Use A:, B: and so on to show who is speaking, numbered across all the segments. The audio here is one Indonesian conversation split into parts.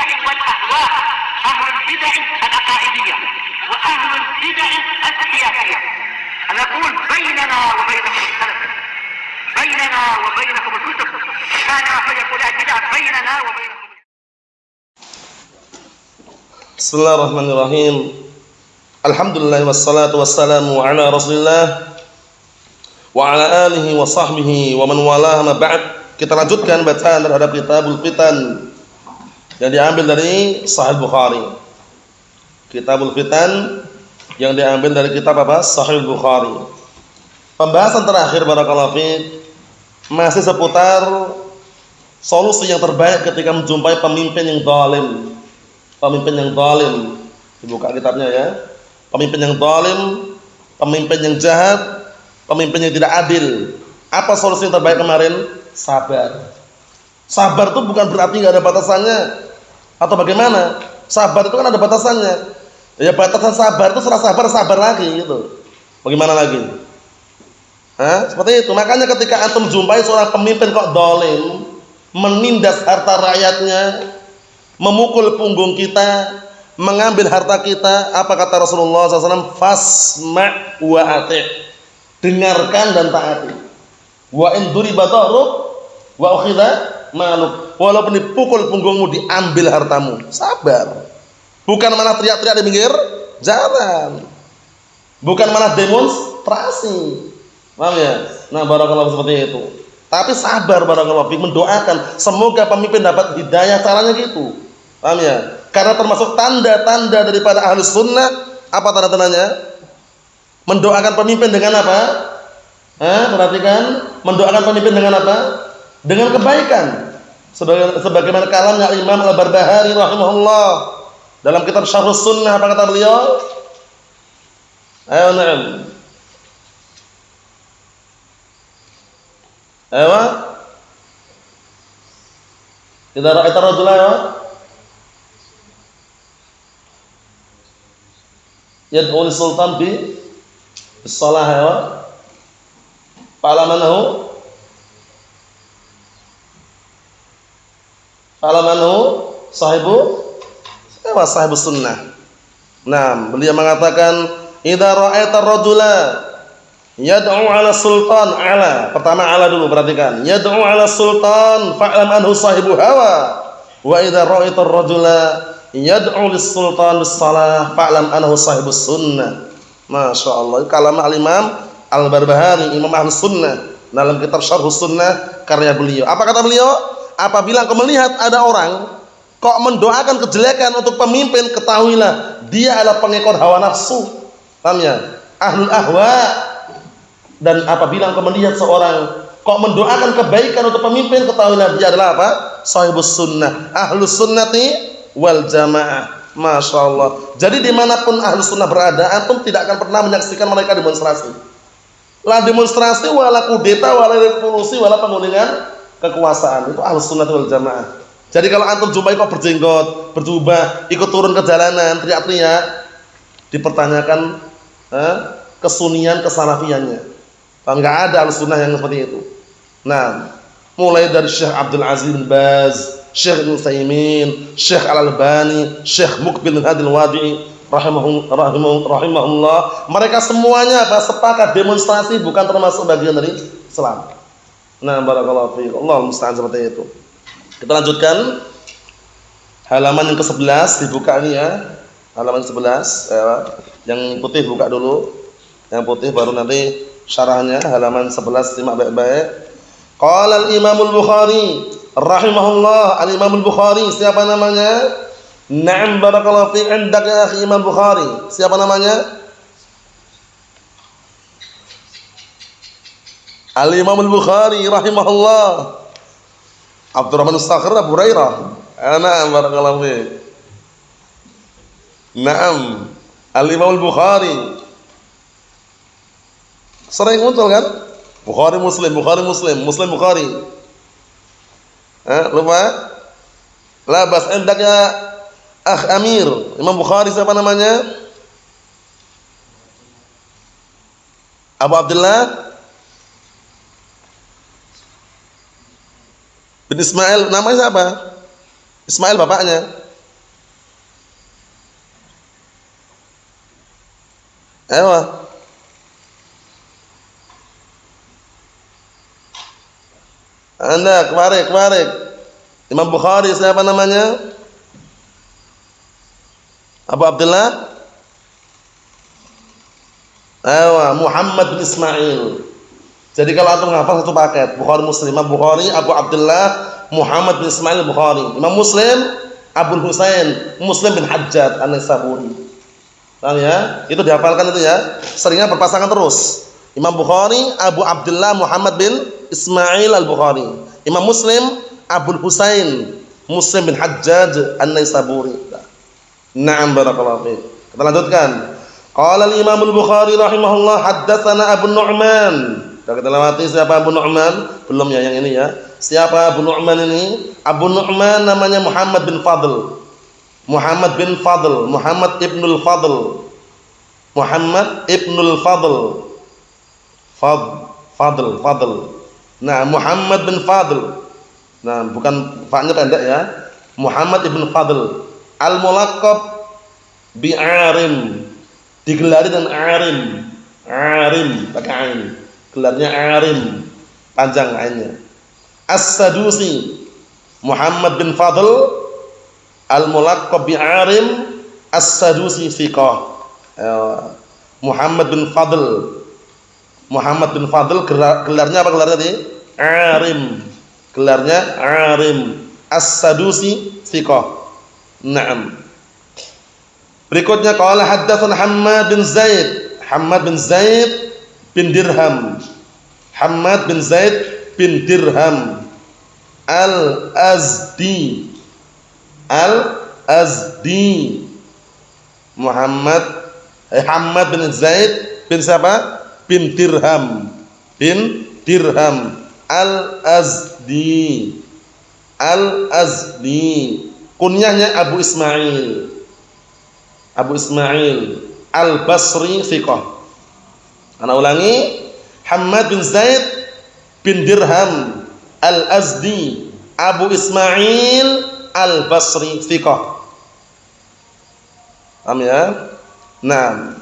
A: البدع والأهواء، أهل البدع العقائدية وأهل البدع السياسية. نقول بيننا وبينكم السلف، بيننا وبينكم الكتب، كان فيقول البدع بيننا وبينكم.
B: بسم الله الرحمن الرحيم. Alhamdulillah wassalatu wassalamu ala Rasulillah wa ala alihi wa sahbihi wa man walaha ma ba'd. Kita lanjutkan bacaan terhadap Kitabul Fitan yang diambil dari Sahih Bukhari. Kitabul Fitan yang diambil dari kitab apa? Sahih Bukhari. Pembahasan terakhir barakallahu fiik masih seputar solusi yang terbaik ketika menjumpai pemimpin yang zalim. Pemimpin yang zalim. Dibuka kitabnya ya. Pemimpin yang zalim, pemimpin yang jahat, pemimpin yang tidak adil. Apa solusi yang terbaik kemarin? Sabar. Sabar itu bukan berarti nggak ada batasannya. Atau bagaimana? Sabar itu kan ada batasannya. Ya batasan sabar itu setelah sabar lagi gitu. Bagaimana lagi? Seperti itu. Makanya ketika antum jumpai seorang pemimpin kok zalim, menindas harta rakyatnya, memukul punggung kita, mengambil harta kita, apa kata Rasulullah SAW? Fasma' wa ati', dengarkan dan taati. Wa in duriba dhahruk wa ukhidha maluk, walaupun dipukul punggungmu, diambil hartamu, sabar. Bukan malah teriak-teriak di pinggir jalan, bukan malah demonstrasi, paham ya? Nah barakallahu seperti itu. Tapi sabar barakallahu fiik, mendoakan semoga pemimpin dapat hidayah, caranya gitu, paham ya? Karena termasuk tanda-tanda daripada ahlus sunnah, apa tanda-tandanya? Mendoakan pemimpin dengan apa? Perhatikan, mendoakan pemimpin dengan apa? Dengan kebaikan. Sebagaimana kalamnya Imam Al-Barbahari rahimahullah dalam kitab Syarhus Sunnah, apa kata beliau? Ayo na'am. Ayo. Idza ra'aita rajulan yad'u lis-sultan bis-shalah wa fa'lamanhu sahibus sunnah. Nah, beliau mengatakan idza ra'aita ar-rajula yad'u 'ala sultan, pertama dulu, perhatikan, yad'u 'ala sultan fa'lam anhu sahibu hawa, wa idza ra'aita ar-rajula yad'u lis-sultan bis-shalah fa'lam annahu sahibus sunnah. Masyaallah, kalam al-Imam Al-Barbahari, Imam Ahlus Sunnah, dalam kitab Syarhus Sunnah karya beliau. Apa kata beliau? Apabila engkau melihat ada orang kok mendoakan kejelekan untuk pemimpin, ketahuilah dia adalah pengekor hawa nafsu. Paham ya? Ahlul ahwa. Dan apabila engkau melihat seorang kok mendoakan kebaikan untuk pemimpin, ketahuilah dia adalah apa? Sahibus sunnah, ahlus sunnati wal jamaah. Masya Allah. Jadi dimanapun ahlu sunnah berada, antum tidak akan pernah menyaksikan mereka demonstrasi. Lah demonstrasi, wala kudeta, wala revolusi, wala penggunaan kekuasaan. Itu ahlu sunnah wal jamaah. Jadi kalau antum jumpai kok berjenggot, berjubah, ikut turun ke jalanan, teriak-teriak, dipertanyakan kesunian, kesalafiannya. Enggak ada ahlu sunnah yang seperti itu. Nah, mulai dari Syekh Abdul Aziz bin Baz, Syekh Ibnu Utsaimin, Syekh Al-Albani, Syekh Muqbil bin Hadil Wadi'i rahimahullah, mereka semuanya sepakat demonstrasi bukan termasuk bagian dari Islam. Nah, barakallahu fiik. Allah musta'an seperti itu. Kita lanjutkan halaman yang ke-11, dibuka ini ya. Halaman 11, yang putih buka dulu. Yang putih baru nanti syarahnya. Halaman 11 simak baik-baik. Qala al-Imam al-Bukhari rahimahullah, al-Imam al-Bukhari, siapa namanya? Na'am barakallahu fiik, indak ya akhi Imam Bukhari. Siapa namanya? Al-Imam al-Bukhari rahimahullah. Abdurrahman as-Sakhir Abu Hurairah. Na'am barakallahu fiik. Na'am, al-Imam al-Bukhari. Sering muncul kan? Bukhari Muslim, Bukhari Muslim, Muslim Bukhari. Lupa? Labas indaknya Akh Amir. Imam Bukhari siapa namanya? Abu Abdullah bin Ismail. Namanya siapa? Ismail bapaknya. Ayo. Anda kemarin. Imam Bukhari siapa namanya? Abu Abdullah? Muhammad bin Ismail. Jadi kalau antum hafal satu paket, Bukhari Muslim, Imam Bukhari, Abu Abdullah, Muhammad bin Ismail Bukhari. Imam Muslim, Abu Husain, Muslim bin Hajjaj An-Naisaburi. Paham ya? Itu dihafalkan itu ya. Seringnya berpasangan terus. Imam Bukhari, Abu Abdullah, Muhammad bin Ismail Al-Bukhari. Imam Muslim, Abu Husain, Muslim bin Hajjaj An-Naisaburi. Na'am barakallahu fiik. Kita lanjutkan. Qala al-Imam Al-Bukhari rahimahullah haddatsana Abu Nu'man. Sudah kita lewati siapa Abu Nu'man? Belum ya yang ini ya. Siapa Abu Nu'man ini? Abu Nu'man namanya Muhammad bin Fadl. Muhammad bin Fadl, Muhammad ibnul Fadl. Muhammad ibnul Fadl. Fadl. Nah, Muhammad bin Fadl. Nah, bukan fa-nya pendek ya. Muhammad ibn Fadl. Al-mulaqab bi'arim. Digelari dengan Arim pakai ain. Gelarnya Arim, panjang ainnya. As-Sadusi. Muhammad bin Fadl al-mulaqab bi'arim As-Sadusi thiqah. Muhammad bin Fadl gelarnya apa gelarnya tadi? Arim. Gelarnya Arim. As-Sadusi thiqah. Naam. Berikutnya qala haddatsana Hammad bin Zaid bin Dirham. Hammad bin Zaid bin Dirham Al-Azdi. Hammad bin Zaid bin siapa? Bin Dirham. Al-Azdi. Kunyahnya Abu Ismail Al-Basri thiqah. Ana ulangi, Hammad bin Zaid bin Dirham Al-Azdi Abu Ismail Al-Basri thiqah. Paham ya? Nah,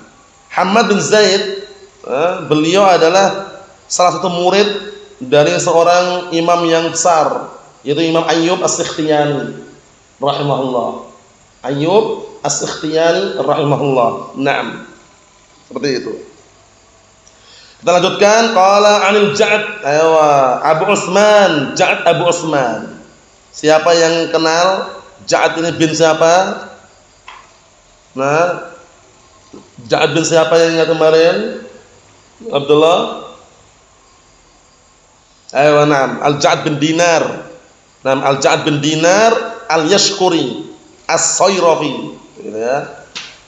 B: Hammad bin Zaid beliau adalah salah satu murid dari seorang imam yang besar, yaitu Imam Ayyub As-Sikhtiyani rahimahullah. Ayyub As-Sikhtiyani rahimahullah. Naam. Seperti itu. Kita lanjutkan qala 'anil Ja'd. Abu Utsman, Ja'd Abu Utsman. Siapa yang kenal Ja'd ini bin siapa? Nah, Ja'd bin siapa yang ingat kemarin? Abdullah. Naam, Al-Ja'd bin Dinar. Naam, Al-Ja'd bin Dinar Al-Yashkuri As-Sayrafi, gitu ya.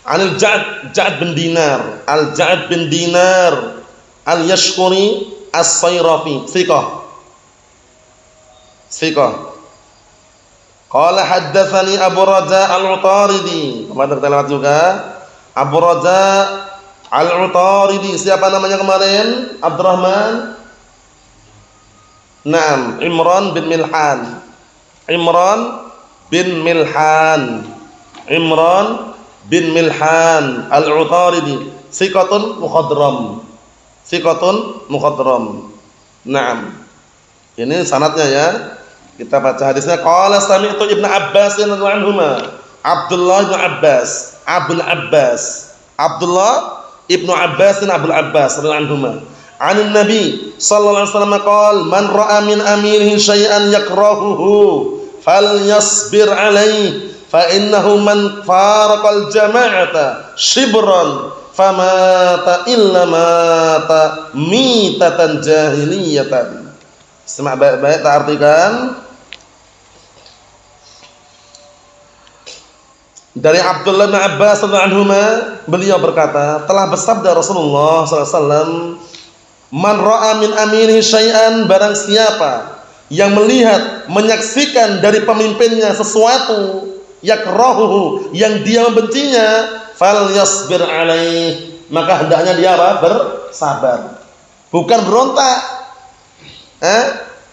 B: Anil Ja'd bin Dinar, Al-Ja'd bin Dinar Al-Yashkuri As-Sayrafi, thiqah. Qala haddatsani Abu Raja Al-Utaridi. Kemarin kita lewat juga. Abu Raja Al-Utaridi, siapa namanya kemarin? Abdurrahman. Naam, Imran bin Milhan. Imran bin Milhan Al-Utaridi, thiqatun mukhadram. Naam. Ini sanadnya ya. Kita baca hadisnya. Qala sami'tu Ibnu Abbas radhiyallahu anhuma. Abdullah bin Abbas, Abul Abbas. Abdullah Ibnu Abbas bin Abul Abbas radhiyallahu anhuma. Anin Nabi sallallahu alaihi wasallam qala man ra'a min amirihi syai'an yakrahuhu falyasbir alaihi fa innahu man faraqal jama'ata shibran famata illa mata mitatan jahiliyatan. Semak baik-baik, tak artikan. Dari Abdullah bin Abbas radhiyallahu anhuma, beliau berkata, telah bersabda Rasulullah sallallahu alaihi wasallam, man ra'a min amirihi syai'an, barang siapa yang melihat, menyaksikan dari pemimpinnya sesuatu yakrahuhu, yang dia membencinya, falyasbir alaih, maka hendaknya dia apa? Bersabar. Bukan berontak.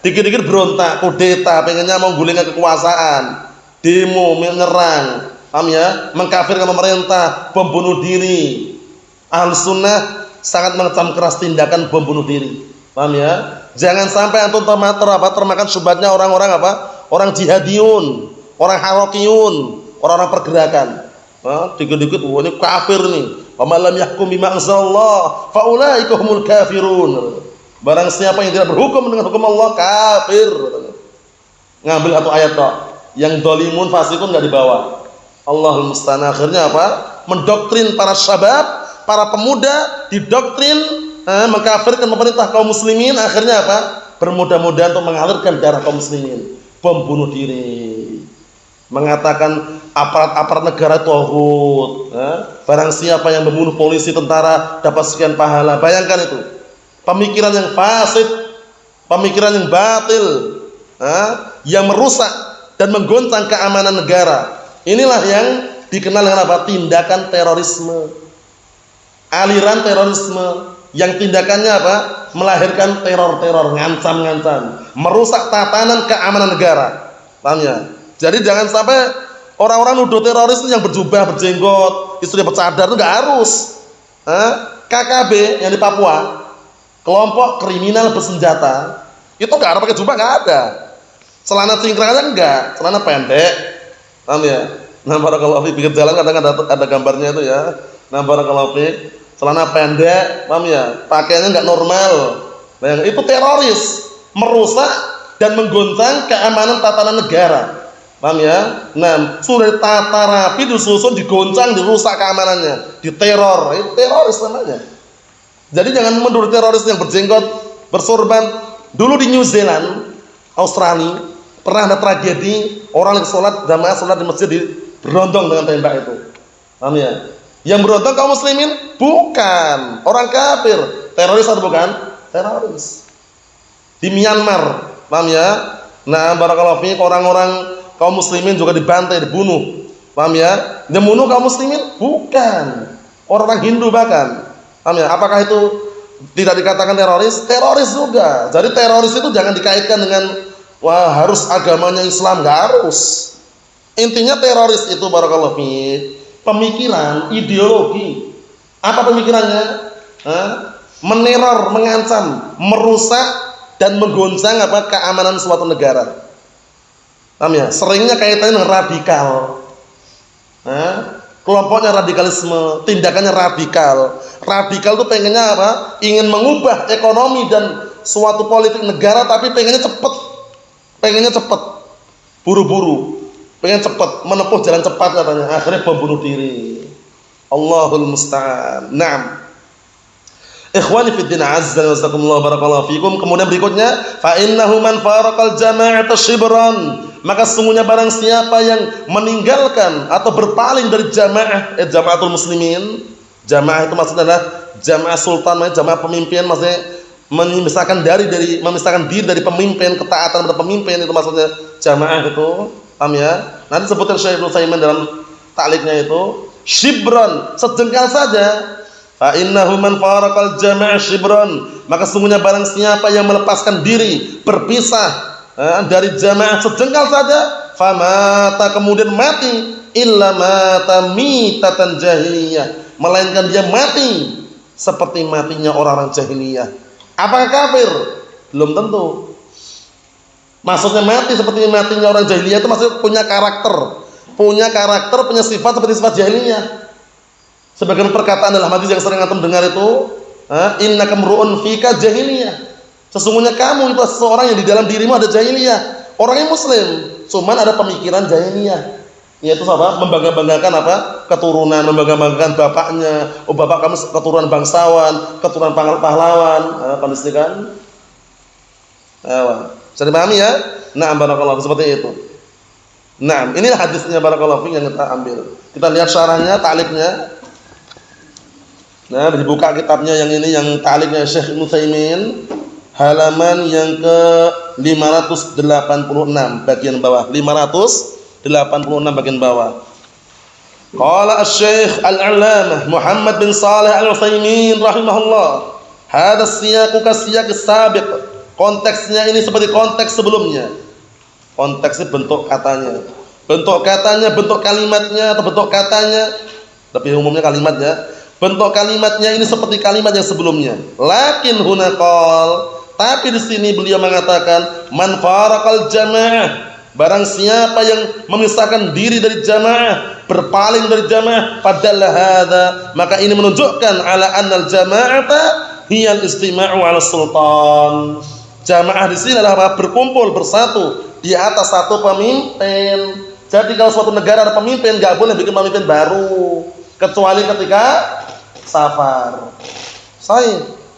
B: Dikit-dikit berontak, kudeta, pengennya mau gulingkan kekuasaan, demo, menyerang, paham ya? Mengkafirkan pemerintah, pembunuh diri. Ahlus sunnah sangat mengecam keras tindakan bom bunuh diri. Paham ya? Jangan sampai antum termakan syubhatnya orang-orang apa? Orang jihadiyun, orang harokiyun, orang-orang pergerakan. Dikit-dikit ini kafir nih. Wa man lam yahkum bima anzalallah fa ulaika humul kafirun. Barang siapa yang tidak berhukum dengan hukum Allah kafir. Ngambil satu ayat toh. Yang dolimun fasikun enggak dibawa. Allahul musta'an. Akhirnya apa? Mendoktrin para syabab, para pemuda, didoktrin mengkafirkan pemerintah kaum muslimin. Akhirnya apa? Bermudah-mudahan untuk mengalirkan darah kaum muslimin. Bom bunuh diri. Mengatakan aparat-aparat negara tauhid. Barang siapa yang membunuh polisi, tentara dapat sekian pahala. Bayangkan itu. Pemikiran yang fasid, pemikiran yang batil, yang merusak dan menggoncang keamanan negara. Inilah yang dikenal dengan apa? Tindakan terorisme. Aliran terorisme yang tindakannya apa? Melahirkan teror-teror, ngancam-ngancam, merusak tatanan keamanan negara. Paham ya? Jadi jangan sampai orang-orang nuduh teroris itu yang berjubah, berjenggot, istrinya bercadar, itu enggak harus. KKB yang di Papua, kelompok kriminal bersenjata, itu enggak ada pakai jubah, enggak ada. Celana cingkrang aja enggak, celana pendek. Paham ya? Nah, barakallahu fi pinggir jalan kadang ada gambarnya itu ya. Nah, barakallahu fi celana pendek, paham ya? Pakaiannya enggak normal. Nah, itu teroris, merusak dan menggoncang keamanan tatanan negara. Paham ya? Nah, sudah tata rapi disusun, digoncang, dirusak keamanannya, diteror. Itu teroris namanya. Jadi jangan menuduh teroris yang berjenggot, bersorban. Dulu di New Zealand, Australia, pernah ada tragedi orang yang jamaah sholat di masjid berondong dengan tembak itu. Paham ya? Yang berondong kaum muslimin bukan orang kafir. Teroris atau bukan? Teroris. Di Myanmar, paham ya? Nah, barakallahu fiik, orang-orang kaum muslimin juga dibantai, dibunuh. Paham ya? Yang membunuh kaum muslimin bukan orang Hindu bahkan. Paham ya? Apakah itu tidak dikatakan teroris? Teroris juga. Jadi teroris itu jangan dikaitkan dengan wah harus agamanya Islam, enggak harus. Intinya teroris itu barakallahu fiik, pemikiran, ideologi. Apa pemikirannya? Meneror, mengancam, merusak dan menggoncang apa? Keamanan suatu negara. Paham ya? Seringnya kaitannya dengan radikal. Kelompoknya radikalisme, tindakannya radikal. Radikal itu pengennya apa? Ingin mengubah ekonomi dan suatu politik negara, tapi pengennya cepat. Pengennya cepat. Buru-buru. Pengen cepat, menempuh jalan cepat katanya. Akhirnya bom bunuh diri. Allahul musta'an. Naam. Ikhwani fid din, azza wa jazakumullah, barakallahu fikum. Kemudian berikutnya, fa innahu man faraqal jama'ata shibran, maka sesungguhnya barang siapa yang meninggalkan atau berpaling dari jamaah, jamaatul muslimin. Jamaah itu maksudnya adalah jamaah sultan, jamaah pemimpin, maksudnya memisahkan diri dari pemimpin, ketaatan kepada pemimpin, itu maksudnya jamaah itu. Paham ya? Nanti sebutkan Syekh Ibnu Utsaimin dalam ta'liqnya itu, shibran, sejengkal saja. Fa innahu man faraqal jama'ah shibran, maka sesungguhnya barang siapa yang melepaskan diri, berpisah dari jamaah sejengkal saja, famata, kemudian mati, illa mata mitatan jahiliyah, melainkan dia mati seperti matinya orang-orang jahiliyah. Apakah kafir? Belum tentu. Maksudnya mati seperti matinya orang jahiliyah itu maksudnya punya karakter, punya sifat seperti sifat jahiliyah. Sebagian perkataan dalam hadis yang sering antum dengar itu, innaka mru'un fika jahiliyah. Sesungguhnya kamu itu seseorang yang di dalam dirimu ada jahiliyah. Orangnya muslim, cuman ada pemikiran jahiliyah. Yaitu apa? Membangga-banggakan apa? Keturunan, membangga-banggakan bapaknya. Oh, bapak kamu keturunan bangsawan, keturunan pahlawan, pendidikan. Bisa dipahami ya? Nah, barakallahu seperti itu. Nah, inilah hadisnya barakallahu yang kita ambil. Kita lihat syarahnya, ta'liqnya. Nah, dibuka kitabnya yang ini, yang ta'liqnya Syekh Ibnu Utsaimin, halaman yang ke 586 bagian bawah. 586 bagian bawah. Qala Asy-Syaikh Al-'Allamah Muhammad bin Shalih Al-Utsaimin rahimahullah, hadha siyaqu kasiyaq as-sabiq. Konteksnya ini seperti konteks sebelumnya. Konteksnya bentuk katanya. Bentuk katanya, bentuk kalimatnya atau bentuk katanya, lebih umumnya kalimatnya. bentuk kalimatnya ini seperti kalimat yang sebelumnya. Lakin hunaqal, tapi di sini beliau mengatakan man faraqal jamaah, barang siapa yang memisahkan diri dari jamaah, berpaling dari jamaah, padahal hadza, maka ini menunjukkan ala annal jama'ata hiya al-istima'u 'ala sultan. Jamaah di sini adalah berkumpul bersatu di atas satu pemimpin. Jadi kalau suatu negara ada pemimpin, enggak boleh bikin pemimpin baru kecuali ketika safar.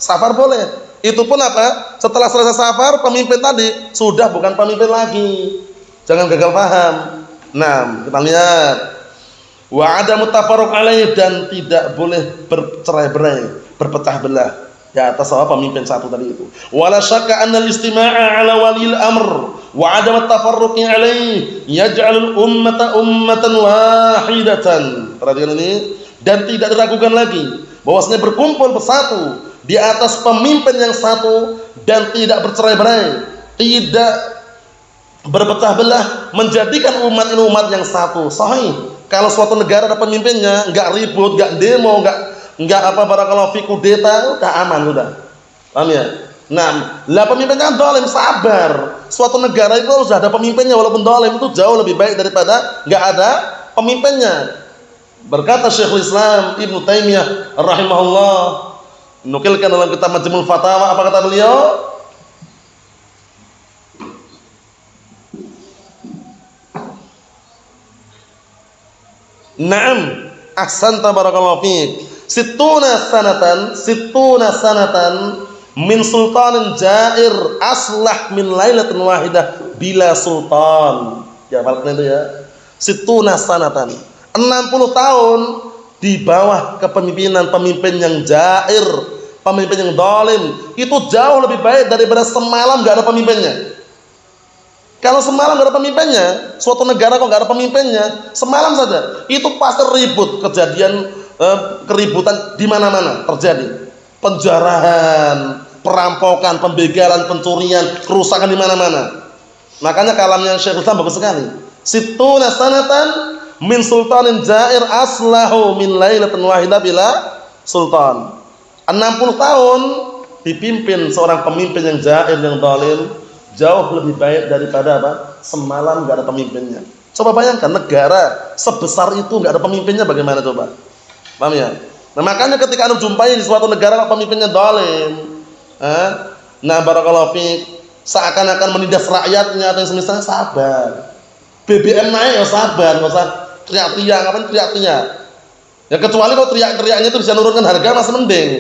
B: Safar boleh. Itu pun apa? Setelah selesai safar, pemimpin tadi sudah bukan pemimpin lagi. Jangan gagal paham. Nah, kita lihat. Wa ada mutafarruq alaih, dan tidak boleh bercerai-berai, berpecah belah di atas pemimpin satu tadi itu. Wala syakka anna al-istima'a ala walil amr wa adam at-tafarruqi alaih yaj'alul ummata ummatan wahidatan. Perhatikan ini. Dan tidak diragukan lagi bahwasanya berkumpul bersatu di atas pemimpin yang satu dan tidak bercerai-berai, tidak berpecah belah, menjadikan umat ini umat yang satu. Sahih. Kalau suatu negara ada pemimpinnya, enggak ribut, enggak demo, enggak apa barakallahu fi kudeta, udah aman udah. Paham ya? Nah, lah pemimpinnya kan zalim, sabar. Suatu negara itu harus ada pemimpinnya walaupun zalim, itu jauh lebih baik daripada enggak ada pemimpinnya. Berkata Syekhul Islam Ibnu Taimiyah rahimahullah, nukilkan dalam kitab Majmu'ul Fatawa, apa kata beliau? Naam, ahsanta barakallahu fiik. Sittuna sanatan min sultanin jair aslah min lailatin wahidah bila sultan. Ya, maksudnya itu ya. Sittuna sanatan, 60 tahun di bawah kepemimpinan pemimpin yang jair, pemimpin yang zalim, itu jauh lebih baik daripada semalam enggak ada pemimpinnya. Kalau semalam enggak ada pemimpinnya, suatu negara kok enggak ada pemimpinnya, semalam saja itu pasti ribut, kejadian keributan di mana-mana terjadi. Penjarahan, perampokan, pembegalan, pencurian, kerusakan di mana-mana. Makanya kalamnya Syekh Islam bagus sekali. Sittuna sanatan min sultanin jair aslahu min lailatin wahidah bila sultan. 60 tahun dipimpin seorang pemimpin yang jair, yang zalim, jauh lebih baik daripada apa? Semalam enggak ada pemimpinnya. Coba bayangkan negara sebesar itu enggak ada pemimpinnya, bagaimana coba? Paham ya? Nah, makanya ketika anda jumpai di suatu negara pemimpinnya zalim, nah barakallahu fiik, seakan-akan menindas rakyatnya atau semisalnya, sabar. BBM naik ya sabar, enggak usah teriak-teriak, ngapain teriak-teriak? Ya kecuali kalau teriak-teriaknya itu bisa menurunkan harga masih mending.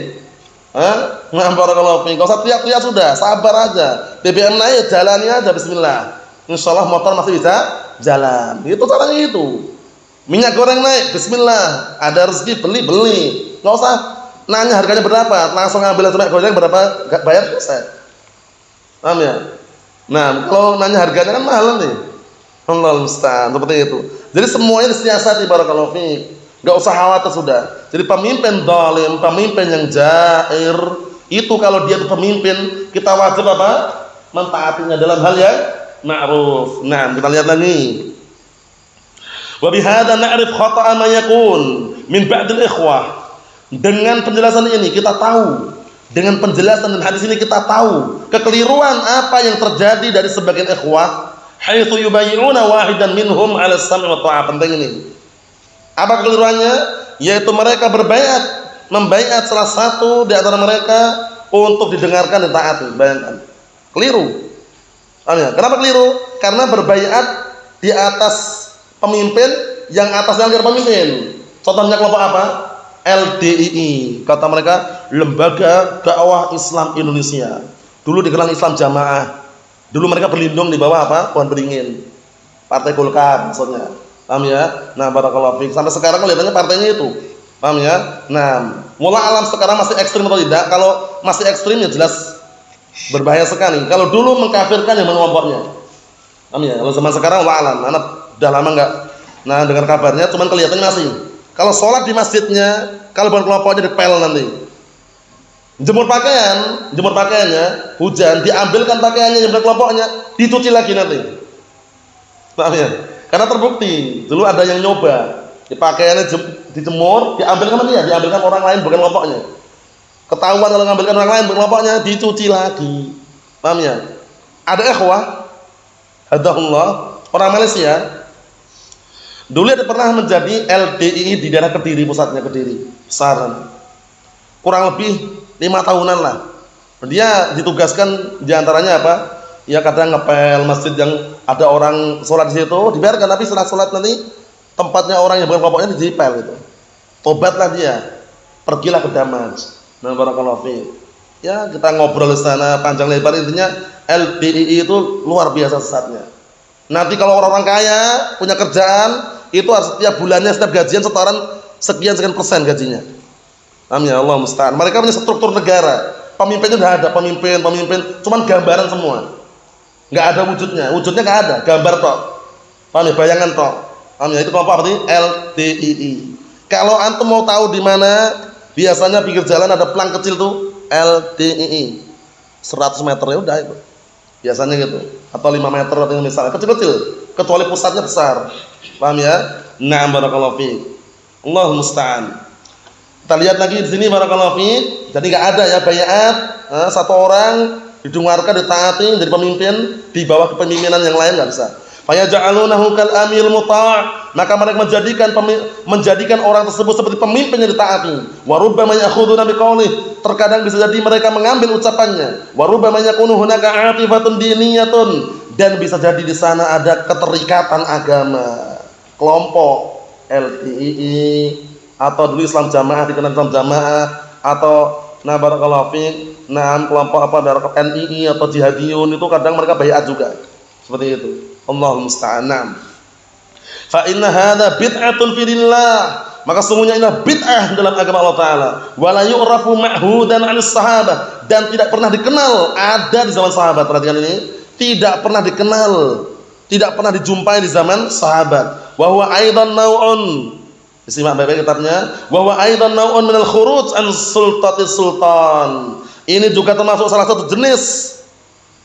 B: Nah barakallahu fiik, enggak usah teriak-teriak, sudah, sabar aja. BBM naik, jalani aja bismillah. Insyaallah motor masih bisa jalan. Itu caranya itu. Minyak goreng naik, bismillah, ada rezeki beli, nggak usah nanya harganya berapa, langsung ambil minyak goreng berapa, bayar selesai. Paham ya? Nah, kalau nanya harganya kan mahal nih. Allahu musta'an, seperti itu. Jadi semuanya disiasati, barakallahu fiik. Nggak usah khawatir sudah. Jadi pemimpin zalim, pemimpin yang jair, itu kalau dia itu pemimpin, kita wajib apa? Mentaatinya dalam hal yang ma'ruf. Nah, kita lihat lagi. Wa bihadza na'rif khata'a ma yakun min ba'dil ikhwah. Dengan penjelasan ini kita tahu, dengan penjelasan dan hadis ini kita tahu kekeliruan apa yang terjadi dari sebagian ikhwah, haitsu yubayyi'una wahidan minhum 'ala as-sam' wa ta'ah. Penting ini. Apa kekeliruannya? Yaitu mereka membaiat salah satu di antara mereka untuk didengarkan dan taati. Bayangkan. Keliru. Kenapa keliru? Karena berbaiat di atas pemimpin yang atasnya enggak ada pemimpin. Contohnya kelompok apa? LDII, kata mereka, Lembaga Dakwah Islam Indonesia. Dulu dikenal Islam Jamaah. Dulu mereka berlindung di bawah apa? Pohon beringin. Partai Golkar maksudnya. Paham ya? Nah, barakallahu fiik. Sampai sekarang kelihatannya partainya itu. Paham ya? Nah, wallah alam sekarang masih ekstrim atau tidak? Kalau masih ekstrim ya jelas berbahaya sekali. Kalau dulu mengkafirkan yang kelompoknya. Paham ya? Kalau zaman sekarang wallah alam, anak udah lama enggak dengar kabarnya, cuman kelihatannya masih. Kalau sholat di masjidnya, kalau bukan kelompoknya dipel nanti. Jemur pakaiannya, hujan, diambilkan pakaiannya yang bukan kelompoknya, dicuci lagi nanti. Paham ya? Karena terbukti, dulu ada yang nyoba. Dipakaiannya dijemur, diambilkan sama dia, diambilkan orang lain bukan kelompoknya. Ketahuan kalau ngambilkan orang lain bukan kelompoknya, dicuci lagi. Paham ya? Ada ikhwah, hadahullah, orang Malaysia. Dulu dia pernah menjadi LDII di daerah Kediri, pusatnya Kediri, Saran. Kurang lebih 5 tahunan lah. Dia ditugaskan diantaranya apa? Ya kadang ngepel masjid yang ada orang sholat di situ, dibiarkan, tapi setelah sholat nanti tempatnya orang yang bukan kelompoknya dipel gitu. Tobatlah dia, pergilah ke Damas. Nah, barakallahu fiik. Ya kita ngobrol di sana panjang lebar, intinya LDII itu luar biasa sesatnya. Nanti kalau orang-orang kaya punya kerjaan itu harus setiap bulannya, setiap gajian setoran sekian persen gajinya. Amin ya Allah musta'an. Mereka punya struktur negara. Pemimpinnya udah ada, pemimpin, cuman gambaran semua. Nggak ada wujudnya. Wujudnya nggak ada, gambar tok. Paham ya? Bayangan tok. Paham ya? Itu kelompok apa tadi? LDII. Kalau antum mau tahu di mana, biasanya pinggir jalan ada pelang kecil tuh LDII. 100 meter ya udah itu. Biasanya gitu. Atau 5 meter atau misalnya kecil-kecil, kecuali pusatnya besar. Paham ya? Na'am barakallahu fiik. Allahu musta'an. Kita lihat lagi di sini barakallahu fiik. Jadi enggak ada ya baiat, satu orang didengarkan ditaati jadi pemimpin di bawah kepemimpinan yang lain enggak bisa. Fa yaj'alunahu kal amil muta', maka mereka menjadikan orang tersebut seperti pemimpin yang ditaati. Wa rubbama ya'khuduna biqaulih, terkadang bisa jadi mereka mengambil ucapannya. Wa rubbama yakunu hunaka 'atifatun diniyatun, dan bisa jadi di sana ada keterikatan agama. Kelompok LDII atau dulu Islam Jamaah dikenal Islam Jamaah, atau nah barakallahu fiik, nah kelompok apa barakallahu NII atau Jihadiyun, itu kadang mereka baiat juga. Seperti itu. Allahul musta'an. Fa inna hadza bid'atun fi dinillah, maka sesungguhnya ini bid'ah dalam agama Allah taala. Wa la yu'rafu ma'hudan 'anis sahabah, dan tidak pernah dikenal ada di zaman sahabat. Perhatikan ini, tidak pernah dikenal, tidak pernah dijumpai di zaman sahabat. Wa huwa aidan nau'un, disimak baik-baik kitabnya, wa huwa aidan nau'un minal khuruj an sultatis sultan. Ini juga termasuk salah satu jenis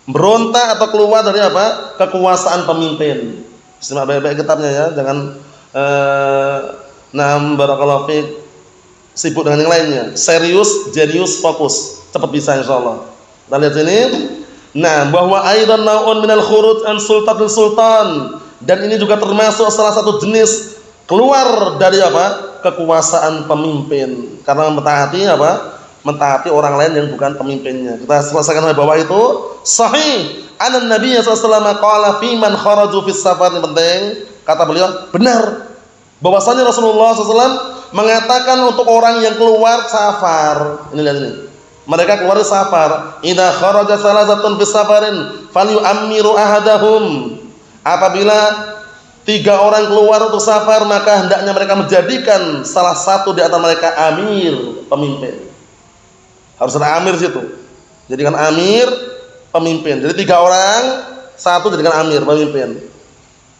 B: berontak atau keluar dari apa? Kekuasaan pemimpin. Disimak baik-baik kitabnya ya, jangan barakallahu fiik sibuk dengan yang lainnya. Serius, jenius, fokus, cepat bisa insyaallah. Kita lihat sini. Nah, bahwa aidan nau'un minal khuruj an sultatil sultan, dan ini juga termasuk salah satu jenis keluar dari apa? Kekuasaan pemimpin, karena mentaati apa? Mentaati orang lain yang bukan pemimpinnya. Kita selesaikan dari bawah itu. Sahih anna Nabi sallallahu alaihi wasallam qala fi man kharaju fis safar. Ini penting, kata beliau, benar bahwasanya Rasulullah SAW mengatakan untuk orang yang keluar safar. Ini lihat ini. Mereka keluar safar. Idza kharaja salasatun fis safarin falyu'ammiru ahadahum. Apabila 3 orang keluar untuk safar, maka hendaknya mereka menjadikan salah satu di antara mereka amir, pemimpin. Harus ada amir situ. Jadikan amir, pemimpin. Jadi 3 orang, satu jadikan amir, pemimpin.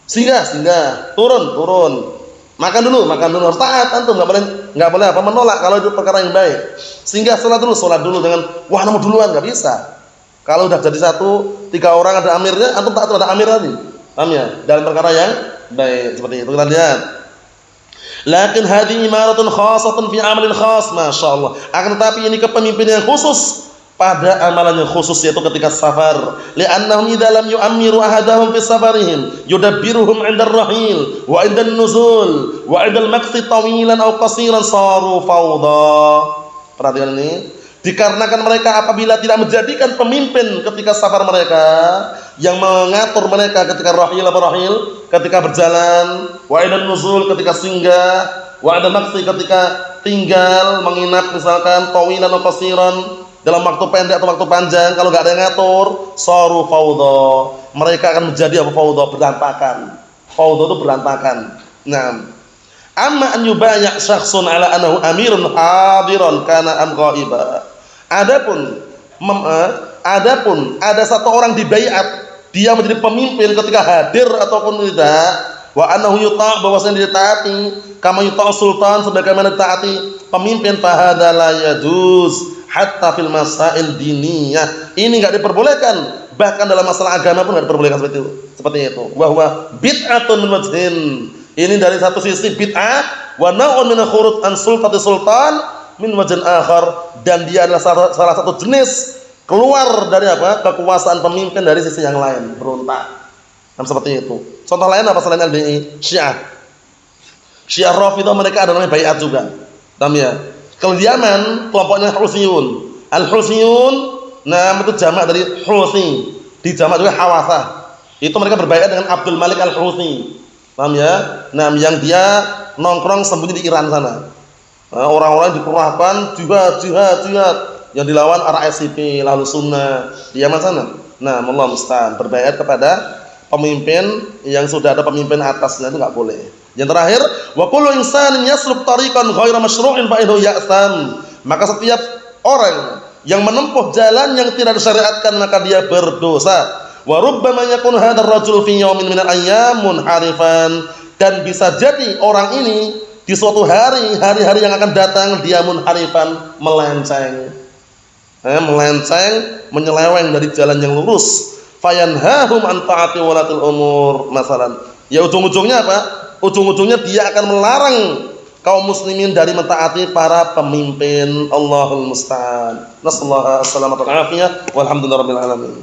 B: Singgah, turun. Makan dulu, harus taat antum, enggak boleh apa menolak kalau itu perkara yang baik. Singgah, sholat dulu dengan wah nomor duluan, enggak bisa. Kalau udah jadi 3 orang ada amirnya, antum taat ada amir tadi. Paham ya? Dalam perkara yang baik, seperti itu kita lihat. Lakin hadhihi imaratun khassatun fi amalin khass, masyaallah. Akan tetapi ini kepemimpinan yang khusus pada amalan yang khusus, yaitu ketika safar. Li'annahum idza lam yu'ammiru ahadahum fi safarihim yudabbiruhum 'inda ar-rahil wa 'inda an-nuzul wa 'inda al-maqsi tawilan aw qasiran saru fawda. Perhatikan ini. Dikarenakan mereka apabila tidak menjadikan pemimpin ketika safar mereka, yang mengatur mereka ketika rahil, ketika berjalan, wa idan nuzul ketika singgah, wa ada maksi ketika tinggal menginap misalkan, tawilan atau qasiran dalam waktu pendek atau waktu panjang, kalau enggak ada yang ngatur, saru fawdha. Mereka akan menjadi apa? Fawdha, berantakan. Fawdha itu berantakan. Nah, amma an yubaya' syakhsun ala annahu amirun hadiran kana am ghaiba. Adapun ada satu orang dibaiat, dia menjadi pemimpin ketika hadir ataupun tidak, wa annahu yuta', bahwasanya ditaati kama yuta' sultan, sebagaimana ditaati pemimpin, fa hadza la yajuz hatta fil masail diniyah. Ini enggak diperbolehkan, bahkan dalam masalah agama pun enggak diperbolehkan seperti itu. Wa huwa bid'atun min wajhin, Ini dari satu sisi bid'ah, wa naw'un min khuruj an sultati sultan min wajhin akhar, dan dia adalah salah satu jenis keluar dari apa? Kekuasaan pemimpin dari sisi yang lain, berontak. Seperti itu. Contoh lain apa selain LBI? Syiah. Syiah Rafidhah mereka ada namanya baiat juga. Paham ya? Kalau di Yaman kelompoknya Husiyun. Al-Husiyun, nama itu jamak dari Husi. Di jamak juga Hawasah. Itu mereka berbaiat dengan Abdul Malik Al-Husi. Paham ya? Nah, yang dia nongkrong sembunyi di Iran sana. Nah, orang-orang dikerahkan jihad yang dilawan RSIP, lalu Sunnah di Yaman sana. Nah, Allah musta'an, berbaiat kepada pemimpin yang sudah ada pemimpin atasnya, itu enggak boleh. Yang terakhir, wa kullu insanin yasluk tariqan ghaira masyru'in fa innahu ya'sam. Maka setiap orang yang menempuh jalan yang tidak disyariatkan maka dia berdosa. Wa rubbama yakun hadzal rajul fi yawmin minal ayyam munharifan, dan bisa jadi orang ini di suatu hari-hari yang akan datang dia munharifan, melenceng. Menyeleweng dari jalan yang lurus. Fayanhahum an ta'ati walatil umur masalan. Ya ujung-ujungnya apa? Ujung-ujungnya dia akan melarang kaum muslimin dari mentaati para pemimpin. Allahul musta'an. Nasallahu alaihi wasallam. Walhamdulillahirabbil alamin.